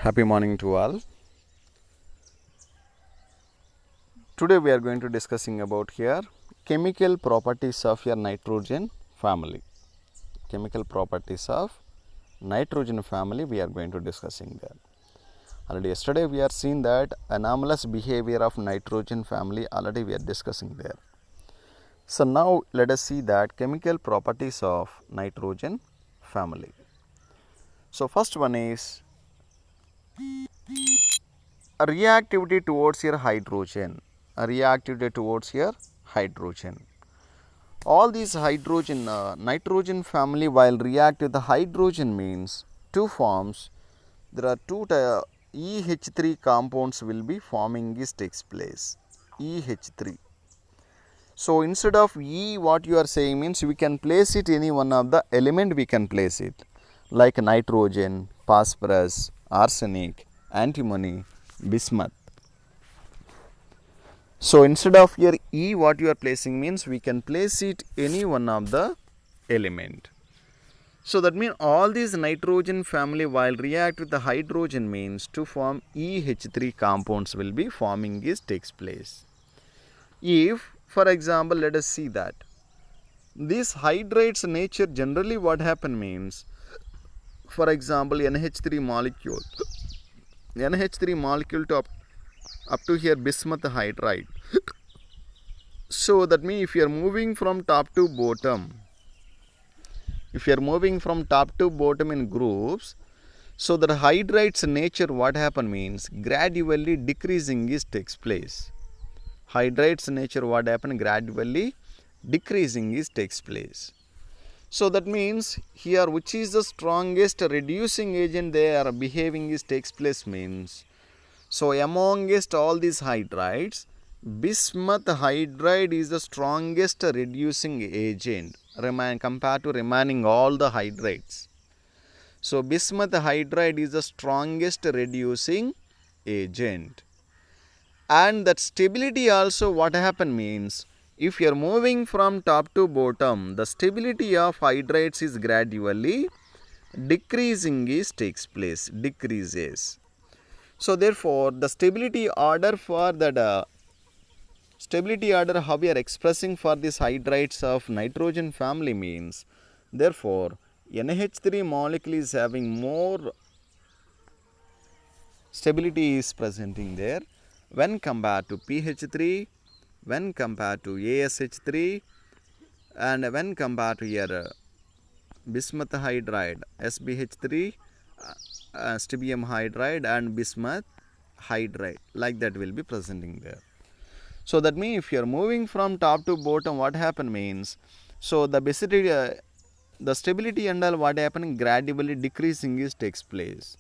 Happy morning to all. Today we are going to discussing about here chemical properties of your nitrogen family. Chemical properties of nitrogen family we are going to discussing there. Already yesterday we are seen that anomalous behavior of nitrogen family already we are discussing there. So now let us see that chemical properties of nitrogen family. So first one is reactivity towards your hydrogen. Reactivity towards your hydrogen. All these nitrogen family while react with the hydrogen means two forms. There are two EH3 compounds will be forming is takes place. EH3. So instead of E, what you are saying means we can place it any one of the element we can place it like nitrogen, phosphorus, arsenic, antimony, bismuth. So instead of your E, what you are placing means we can place it any one of the element. So that means all these nitrogen family while react with the hydrogen means to form EH3 compounds will be forming is takes place. If for example let us see that this hydrates nature generally what happen means for example NH3 molecule to up to here bismuth hydride. So that means if you are moving from top to bottom in groups, so that hydrides nature what happen means gradually decreasing is takes place. Hydrides nature what happen gradually decreasing is takes place. So that means here which is the strongest reducing agent they are behaving is takes place means. So amongst all these hydrides, bismuth hydride is the strongest reducing agent compared to remaining all the hydrides. So bismuth hydride is the strongest reducing agent. And that stability also what happen means if you are moving from top to bottom, the stability of hydrides is gradually decreasing is takes place, decreases. So therefore the stability order for that stability order how we are expressing for these hydrides of nitrogen family means therefore NH3 molecule is having more stability is presenting there when compared to PH3, when compared to ASH3 and when compared to here bismuth hydride SbH3, stibbium hydride and bismuth hydride like that will be presenting there. So that means if you are moving from top to bottom what happen means so the stability and all what happen gradually decreasing is takes place.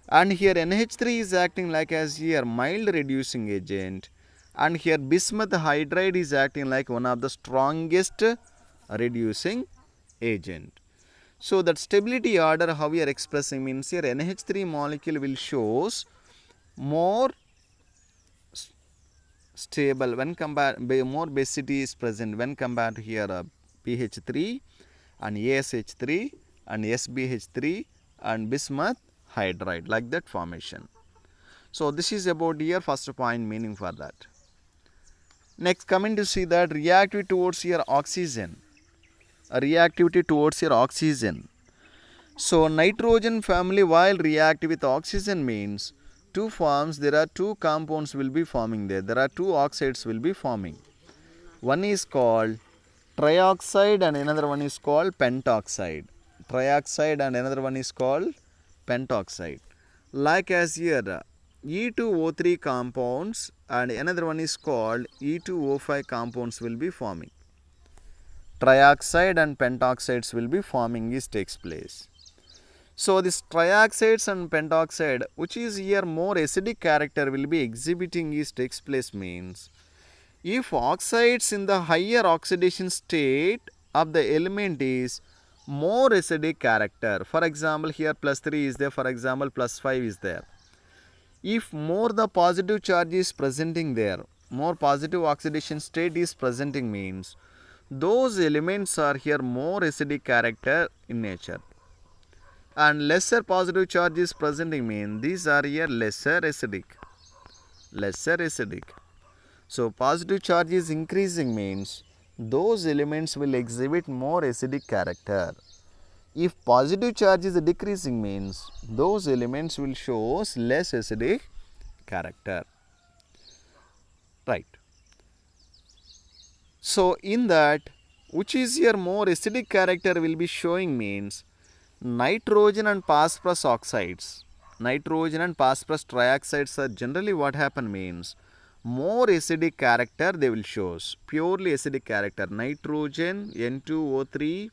And here NH3 is acting like as here mild reducing agent and here bismuth hydride is acting like one of the strongest reducing agent. So that stability order how we are expressing means here NH3 molecule will shows more stable when compared more basicity is present when compared to here PH3 and ASH3 and SbH3 and bismuth hydride like that formation. So this is about here first point meaning for that. Next coming to see that reactivity towards your oxygen. Reactivity towards your oxygen. So nitrogen family while react with oxygen means two forms, there are two compounds will be forming there. There are two oxides will be forming. One is called trioxide and another one is called pentoxide. Trioxide and another one is called pentoxide. Like as here E2O3 compounds and another one is called E2O5 compounds will be forming. Trioxide and pentoxides will be forming is takes place. So this trioxides and pentoxide which is here more acidic character will be exhibiting is takes place means if oxides in the higher oxidation state of the element is more acidic character, for example here plus 3 is there, for example plus 5 is there. If more the positive charge is presenting there, more positive oxidation state is presenting means those elements are here more acidic character in nature. and lesser positive charge is presenting mean these are here lesser acidic. So positive charge is increasing means those elements will exhibit more acidic character. If positive charge is decreasing means those elements will show less acidic character. Right. So in that, which is your more acidic character will be showing means nitrogen and phosphorus oxides. Nitrogen and phosphorus trioxides are generally what happen means more acidic character they will show. Purely acidic character, nitrogen, N2O3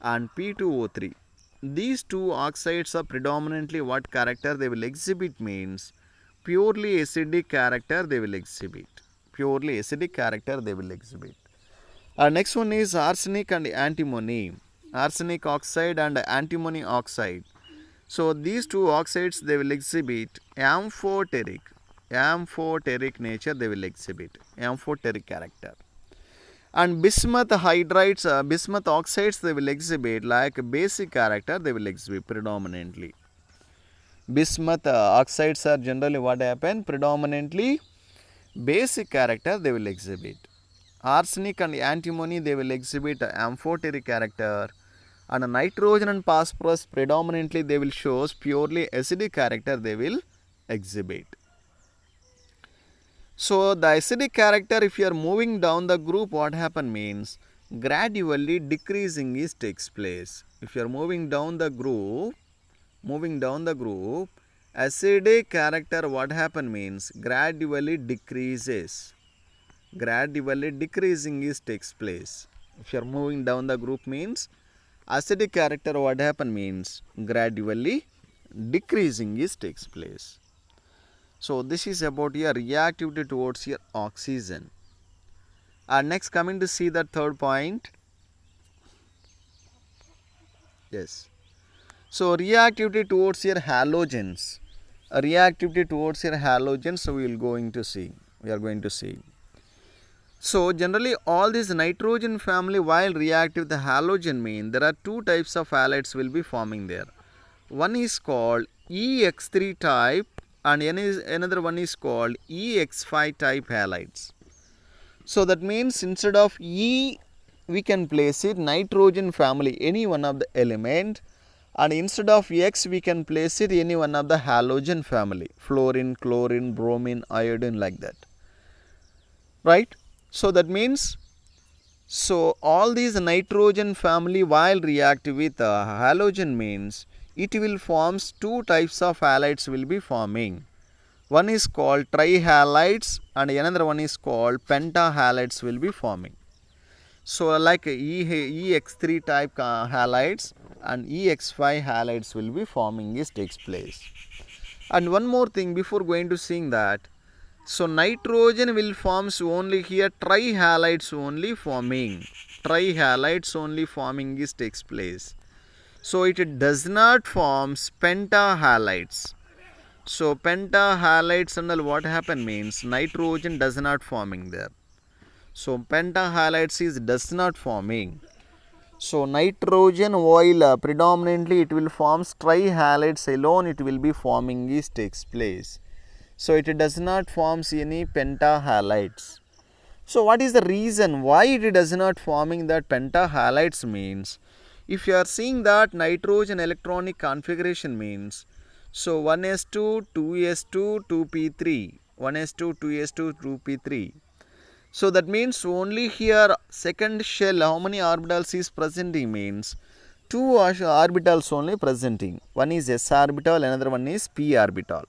and P2O3. These two oxides are predominantly what character they will exhibit means purely acidic character they will exhibit. Purely acidic character they will exhibit. Next one is arsenic and antimony. Arsenic oxide and antimony oxide. So these two oxides they will exhibit amphoteric nature they will exhibit, amphoteric character. And bismuth hydrides, bismuth oxides they will exhibit like basic character they will exhibit predominantly. Bismuth oxides are generally what happen predominantly basic character they will exhibit. Arsenic and antimony they will exhibit amphoteric character, and nitrogen and phosphorus predominantly they will show purely acidic character they will exhibit. So the acidic character, if you are moving down the group, what happen means gradually decreasing is takes place. If you are moving down the group, acidic character what happen means gradually decreases. Gradually decreasing is takes place. If you are moving down the group means acidic character what happen means gradually decreasing is takes place. So this is about your reactivity towards your oxygen. Next coming to see the third point. Yes. So reactivity towards your halogens. Reactivity towards your halogens we are going to see. So generally all these nitrogen family while reactive the halogen mean there are two types of halides will be forming there. One is called EX3 type and another one is called EX5 type halides. So that means instead of E we can place it nitrogen family any one of the element, and instead of X we can place it any one of the halogen family, fluorine, chlorine, bromine, iodine, like that. Right. So that means all these nitrogen family while reactive with halogen means it will forms two types of halides will be forming. One is called trihalides and another one is called pentahalides will be forming. So like EX3 type halides and EX5 halides will be forming is takes place. And one more thing before going to seeing that, so nitrogen will forms only here trihalides only forming. Trihalides only forming is takes place. So it does not forms pentahalides. So pentahalides and what happen means nitrogen does not forming there. So pentahalides is does not forming. So nitrogen while predominantly it will forms trihalides alone it will be forming is takes place. So it does not forms any pentahalides. So what is the reason why it does not forming that pentahalides means, if you are seeing that nitrogen electronic configuration means, so 1s2, 2s2, 2p3, 1s2, 2s2, 2p3. So that means only here second shell how many orbitals is presenting means two orbitals only presenting. One is s orbital, another one is p orbital.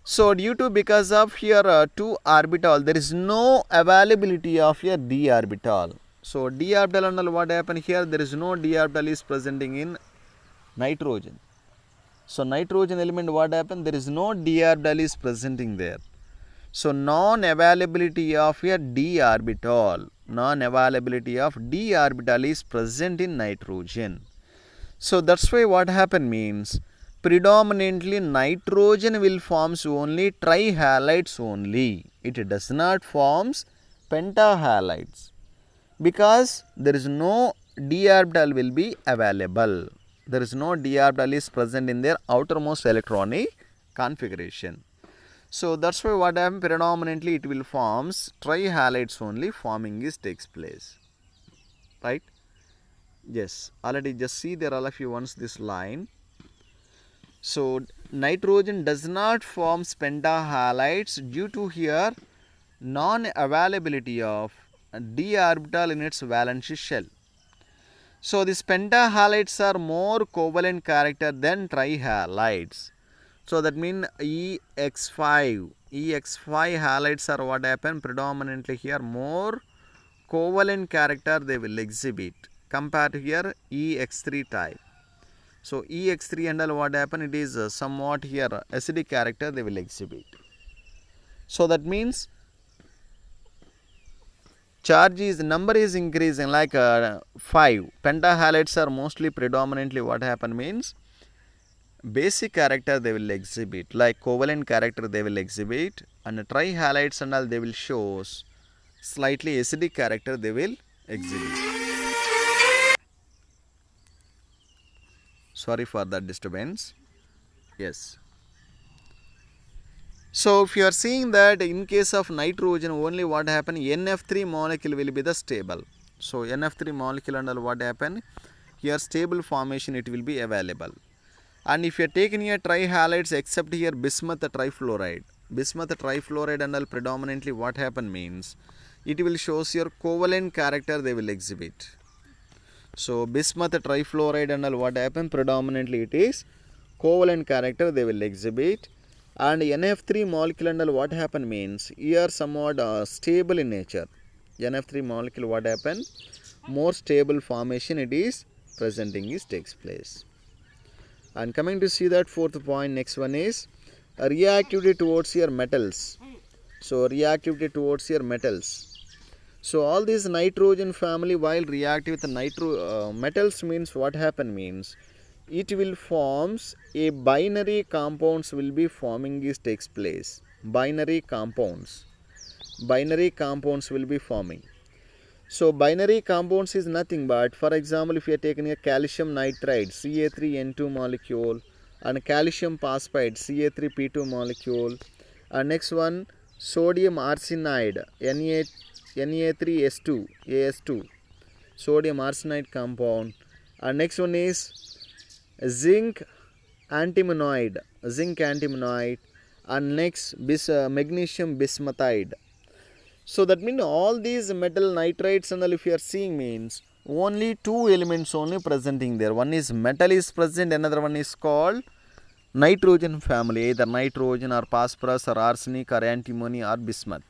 So due to because of here 2 orbital there is no availability of your d orbital. So d orbital and what happen here there is no d orbital is presenting in nitrogen. So nitrogen element what happen there is no d orbital is presenting there. So non-availability of a d orbital, is present in nitrogen. So that's why what happen means predominantly nitrogen will forms only trihalides only. It does not forms pentahalides because there is no d orbital will be available. There is no d orbital is present in their outermost electronic configuration. So that's why what happens, predominantly it will forms trihalides only, forming is takes place, right? Yes, already just see there all of you once this line. So nitrogen does not form pentahalides due to here non-availability of d orbital in its valence shell. So these pentahalides are more covalent character than trihalides. So that means EX5 halides are what happen, predominantly here more covalent character they will exhibit compared to here EX3 type. So EX3 and all what happen, it is somewhat here acidic character they will exhibit. So that means charge is number is increasing like 5. Pentahalides are mostly predominantly what happen means basic character they will exhibit, like covalent character they will exhibit, and trihalides and all they will show slightly acidic character they will exhibit. Sorry for that disturbance. Yes. So if you are seeing that in case of nitrogen only what happen, NF3 molecule will be the stable. So NF3 molecule and all what happen, here stable formation it will be available. And if you are taking here trihalides except here bismuth trifluoride and all predominantly what happen means, it will shows your covalent character they will exhibit. So bismuth trifluoride and all what happen, predominantly it is covalent character they will exhibit. And NF3 molecule and all what happen means, here somewhat stable in nature. NF3 molecule what happen, more stable formation it is presenting is takes place. And coming to see that fourth point, next one is reactivity towards your metals. So reactivity towards your metals. So all these nitrogen family while reactive with metals means what happen means, it will forms a binary compounds will be forming is takes place. Binary compounds will be forming. So binary compounds is nothing but, for example, if you are taking a calcium nitride Ca3N2 molecule and calcium phosphide Ca3P2 molecule, and next one sodium arsenide Na3S2 AS2 sodium arsenide compound, and next one is zinc antimonyide, and next magnesium bismuthide. So that means all these metal nitrides and all if you are seeing means only two elements only presenting there. One is metal is present, another one is called nitrogen family, either nitrogen or phosphorus or arsenic or antimony or bismuth.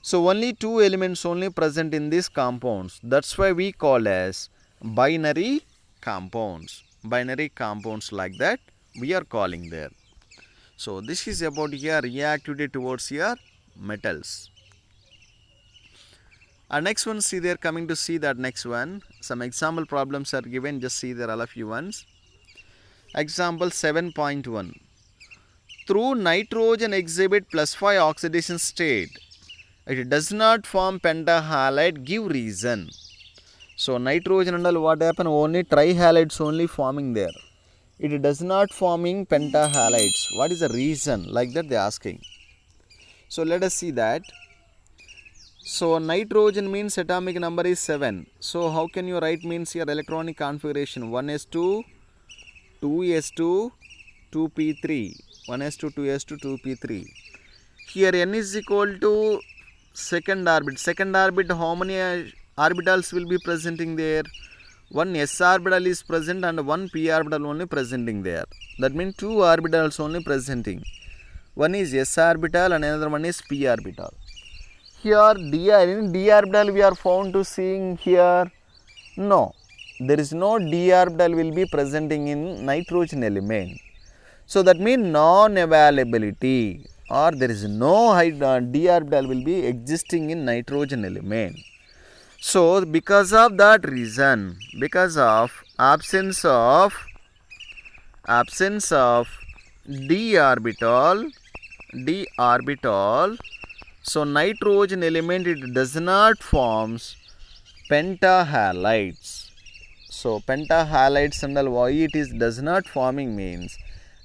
So only two elements only present in these compounds. That's why we call as binary compounds. Binary compounds like that we are calling there. So this is about here reactivity towards your metals. And next one, see there, coming to see that next one, some example problems are given, just see there all of you ones. Example 7.1. Through nitrogen exhibit +5 oxidation state, it does not form pentahalide, give reason. So nitrogen and all what happen, only trihalides only forming there. It does not forming pentahalides. What is the reason? Like that they are asking. So let us see that. So nitrogen means atomic number is 7. So how can you write means your electronic configuration 1s2, 2s2, 2p3, 1s2, 2s2, 2p3. Here n is equal to second orbit. Second orbit, how many orbitals will be presenting there? One s orbital is present and one p orbital only presenting there. That means two orbitals only presenting. One is s orbital and another one is p orbital. Here d orbital we are found to seeing here. No, there is no d orbital will be presenting in nitrogen element. So that means non-availability, or there is no d orbital will be existing in nitrogen element. So because of that reason, because of absence of d orbital, so nitrogen element it does not forms pentahalides. So pentahalides and all, why it is does not forming means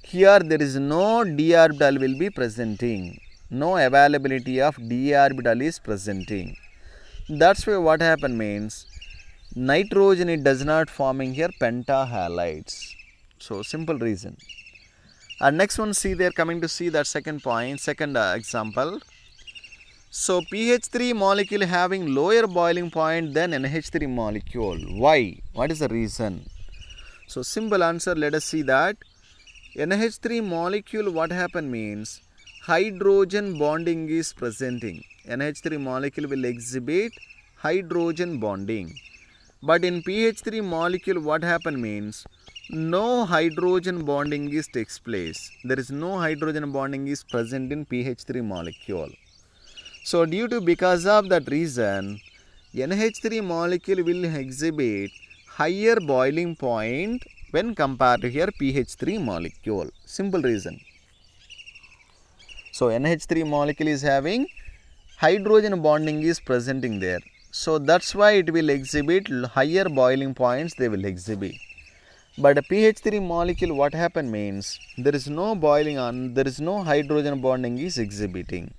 here there is no d orbital will be presenting, no availability of d orbital is presenting. That's why what happen means nitrogen it does not forming here pentahalides. So simple reason. And next one, see there, coming to see that second point, second example. So pH3 molecule having lower boiling point than NH3 molecule. Why? What is the reason? So simple answer, let us see that NH3 molecule what happen means hydrogen bonding is presenting. NH3 molecule will exhibit hydrogen bonding. But in pH3 molecule what happen means no hydrogen bonding is takes place. There is no hydrogen bonding is present in pH3 molecule. So because of that reason, NH3 molecule will exhibit higher boiling point when compared to here pH3 molecule. Simple reason. So NH3 molecule is having hydrogen bonding is presenting there. So that's why it will exhibit higher boiling points they will exhibit. But a pH3 molecule what happen means there is no boiling on, there is no hydrogen bonding is exhibiting.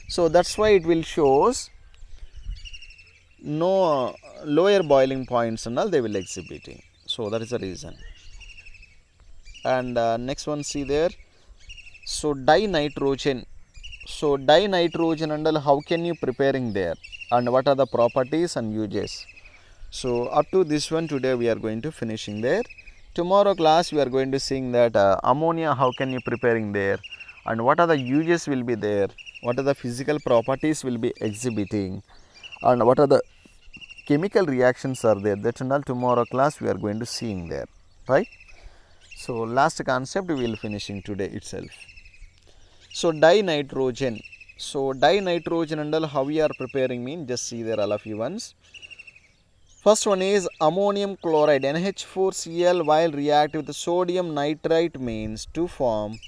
So that's why it will shows no lower boiling points and all they will exhibiting. So that is the reason. And next one, see there. So dinitrogen. So dinitrogen and all how can you preparing there and what are the properties and uses. So up to this one today we are going to finishing there. Tomorrow class we are going to seeing that ammonia how can you preparing there and what are the uses will be there, what are the physical properties will be exhibiting and what are the chemical reactions are there. That and all tomorrow class we are going to seeing there, right? So last concept we will finishing today itself. So dinitrogen. So dinitrogen and all how we are preparing mean just see there all of you once. First one is ammonium chloride NH4Cl while react with sodium nitrite means to form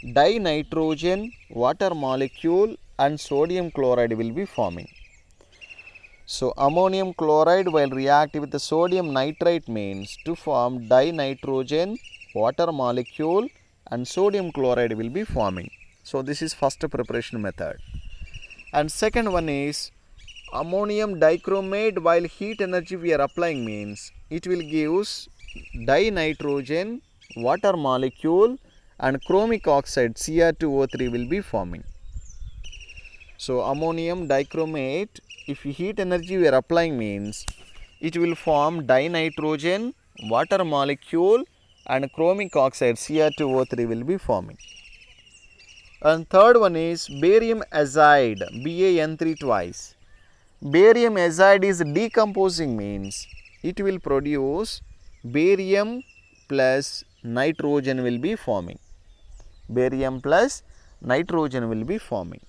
dinitrogen water molecule and sodium chloride will be forming. So ammonium chloride while react with the sodium nitrite means to form dinitrogen water molecule and sodium chloride will be forming. So this is first preparation method. And second one is ammonium dichromate while heat energy we are applying means it will gives dinitrogen water molecule and chromic oxide Cr2O3 will be forming. So ammonium dichromate if heat energy we are applying means it will form dinitrogen water molecule and chromic oxide Cr2O3 will be forming. And third one is barium azide BaN3 twice. Barium azide is decomposing means it will produce barium plus nitrogen will be forming. Barium plus nitrogen will be forming.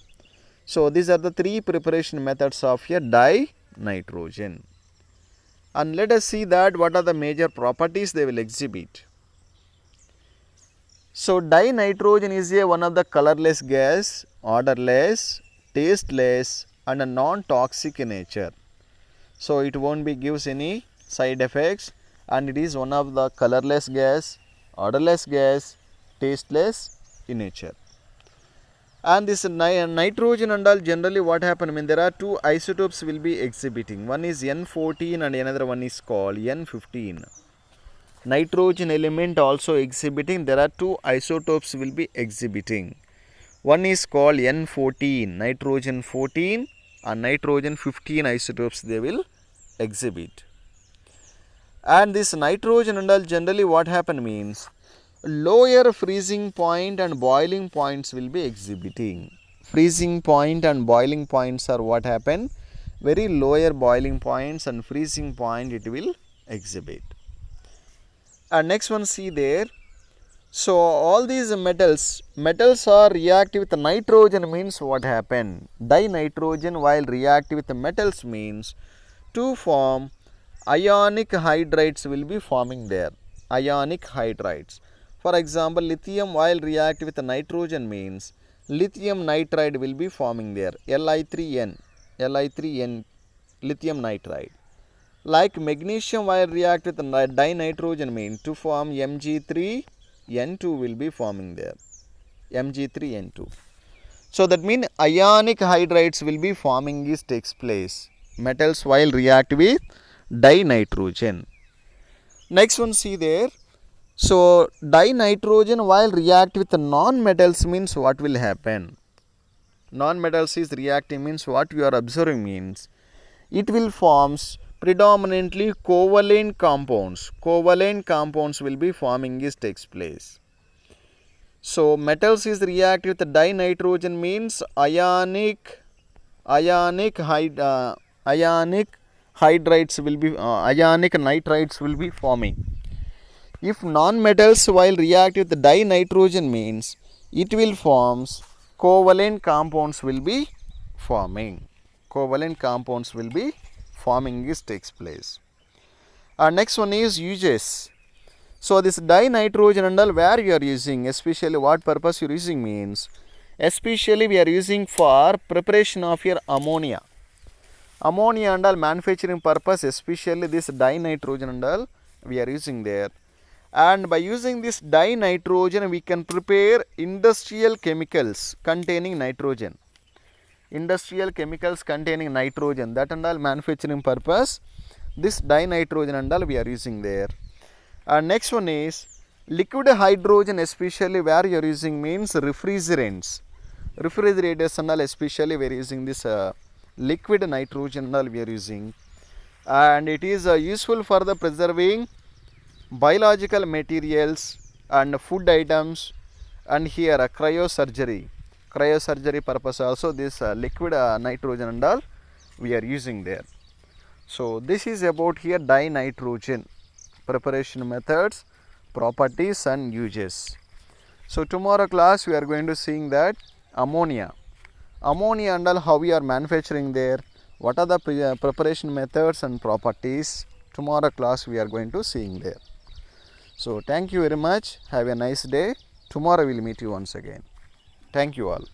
So these are the three preparation methods of your dinitrogen. And let us see that what are the major properties they will exhibit. So dinitrogen is one of the colorless gas, odorless, tasteless and a non-toxic in nature. So it won't be gives any side effects and it is one of the colorless gas, odorless gas, tasteless in nature. And this nitrogen and all generally what happen, I mean there are two isotopes will be exhibiting. One is N14 and another one is called N15. Nitrogen element also exhibiting, there are two isotopes will be exhibiting. One is called N14, nitrogen 14 and nitrogen 15 isotopes they will exhibit. And this nitrogen and all generally what happen means lower freezing point and boiling points will be exhibiting. Freezing point and boiling points are what happen, very lower boiling points and freezing point it will exhibit. And next one, see there. So all these metals are reactive with nitrogen means what happen? Dinitrogen while reactive with metals means to form ionic hydrides will be forming there. Ionic hydrides. For example, lithium while reactive with nitrogen means lithium nitride will be forming there. Li3N, lithium nitride. Like magnesium while react with dinitrogen mean to form Mg3N2 will be forming there. Mg3N2. So that means ionic hydrides will be forming is takes place. Metals while react with dinitrogen. Next one see there. So dinitrogen while react with non-metals means what will happen? Non-metals is reacting means what we are observing means it will forms predominantly covalent compounds. Covalent compounds will be forming is takes place. So metals is react with dinitrogen means ionic hydrides will be ionic nitrides will be forming. If non-metals while react with dinitrogen means it will forms covalent compounds will be forming. Covalent compounds will be forming is takes place. Next one is uses. So this dinitrogen and all where you are using, especially what purpose you are using means, especially we are using for preparation of your ammonia. Ammonia and all manufacturing purpose, especially this dinitrogen and all we are using there. And by using this dinitrogen we can prepare industrial chemicals containing nitrogen. Industrial chemicals containing nitrogen, that and all manufacturing purpose this dinitrogen and all we are using there. Next one is liquid hydrogen, especially where you are using means refrigerants. Refrigerators and all especially we are using this liquid nitrogen and all we are using, and it is useful for the preserving biological materials and food items, and here cryosurgery purpose also this liquid nitrogen and all we are using there. So this is about here dinitrogen preparation methods, properties and uses. So tomorrow class we are going to seeing that ammonia and all how we are manufacturing there, what are the preparation methods and properties. Tomorrow class we are going to seeing there. So thank you very much. Have a nice day. Tomorrow we will meet you once again. Thank you all.